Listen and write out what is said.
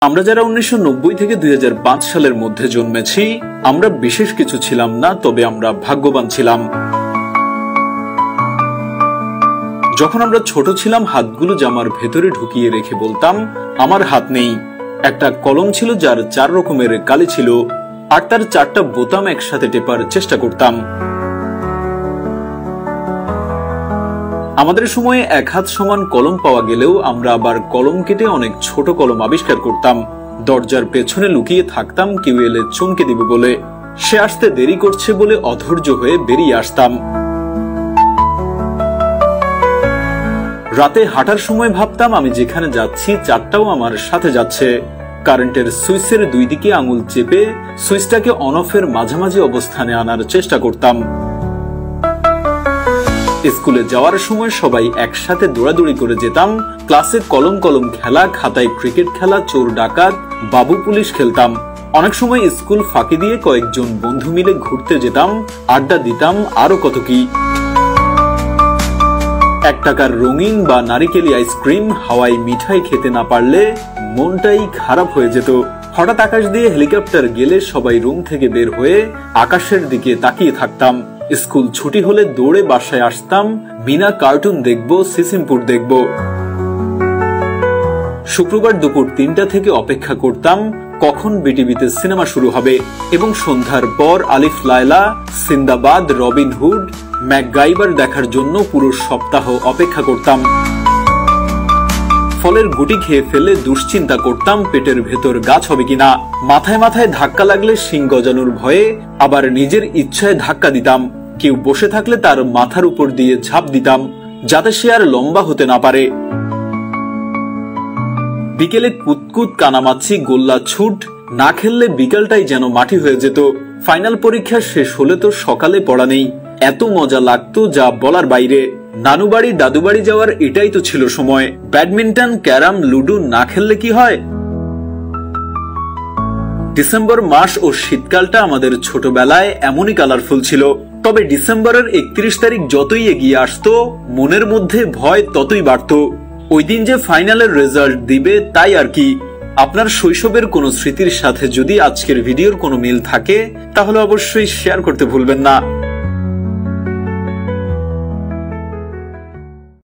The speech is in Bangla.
আমরা যারা 1990 থেকে 2005 সালের মধ্যে জন্মেছি আমরা বিশেষ কিছু ছিলাম না, তবে আমরা ভাগ্যবান ছিলাম। যখন আমরা ছোট ছিলাম হাতগুলো জামার ভেতরে ঢুকিয়ে রেখে বলতাম আমার হাত নেই। একটা কলম ছিল যার 4 রকমের কালি ছিল আর তার 4টা বোতাম একসাথে টেপার চেষ্টা করতাম। আমাদের সময়ে এক হাত সমান কলম পাওয়া গেলেও আমরা আবার কলম কেটে অনেক ছোট কলম আবিষ্কার করতাম। দরজার পেছনে লুকিয়ে থাকতাম কেউ এলে চমকে দিবে বলে। সে আসতে দেরি করছে বলে অধৈর্য হয়ে বেরিয়ে আসতাম। রাতে হাঁটার সময় ভাবতাম আমি যেখানে যাচ্ছি চারটাও আমার সাথে যাচ্ছে। কারেন্টের সুইচের 2 দিকে আঙুল চেপে সুইচটাকে অন অফের মাঝামাঝি অবস্থানে আনার চেষ্টা করতাম। স্কুলে যাওয়ার সময় সবাই একসাথে দৌড়াদৌড়ি করে যেতাম। ক্লাসে কলম কলম খেলা, খাতায় ক্রিকেট খেলা, চোর ডাকাত, বাবু পুলিশ খেলতাম। অনেক সময় স্কুল ফাঁকি দিয়ে কয়েকজন বন্ধু মিলে ঘুরতে যেতাম, আড্ডা দিতাম, আরো কত কি। 1 টাকার রঙিন বা নারিকেলি আইসক্রিম, হাওয়াই মিঠাই খেতে না পারলে মনটাই খারাপ হয়ে যেত। হঠাৎ আকাশ দিয়ে হেলিকপ্টার গেলে সবাই রুম থেকে বের হয়ে আকাশের দিকে তাকিয়ে থাকতাম। স্কুল ছুটি হলে দৌড়ে বাসায় আসতাম, মিনা কার্টুন দেখব, সিসিমপুর দেখব। শুক্রবার দুপুর 3টা থেকে অপেক্ষা করতাম কখন বিটিভিতে সিনেমা শুরু হবে এবং সন্ধ্যার পর আলিফ Laila, Sinbad, Robin Hood, MacGyver দেখার জন্য পুরো সপ্তাহ অপেক্ষা করতাম। ফলের গুটি খেয়ে ফেলে দুশ্চিন্তা করতাম পেটের ভেতর গাছ হবে কিনা। মাথায় মাথায় ধাক্কা লাগলে শিং গজানোর ভয়ে আবার নিজের ইচ্ছায় ধাক্কা দিতাম। কেউ বসে থাকলে তার মাথার উপর দিয়ে ঝাঁপ দিতাম যাতে সে আর লম্বা হতে না পারে। বিকেলে কুতকুত, কানামাছি, গোল্লা ছুট না খেললে বিকালটাই যেন মাটি হয়ে যেত। ফাইনাল পরীক্ষা শেষ হলে তো সকালে পড়া নেই। এত মজা লাগতো যা বলার বাইরে। নানু বাড়ি দাদু বাড়ি যাওয়ার এটাই তো ছিল সময়। ব্যাডমিন্টন, ক্যারাম, লুডো না খেললে কি হয়। ডিসেম্বর মাস ও শীতকালটা আমাদের ছোটবেলায় এমনই কালারফুল ছিল। তবে ডিসেম্বরের 31 তারিখ যতই এগিয়ে আসতো মনের মধ্যে ভয় ততই বাড়তো। ওই দিন যে ফাইনালের রেজাল্ট দিবে তাই আর কি। আপনার শৈশবের কোনো স্মৃতির সাথে যদি আজকের ভিডিওর কোনো মিল থাকে তাহলে অবশ্যই শেয়ার করতে ভুলবেন না।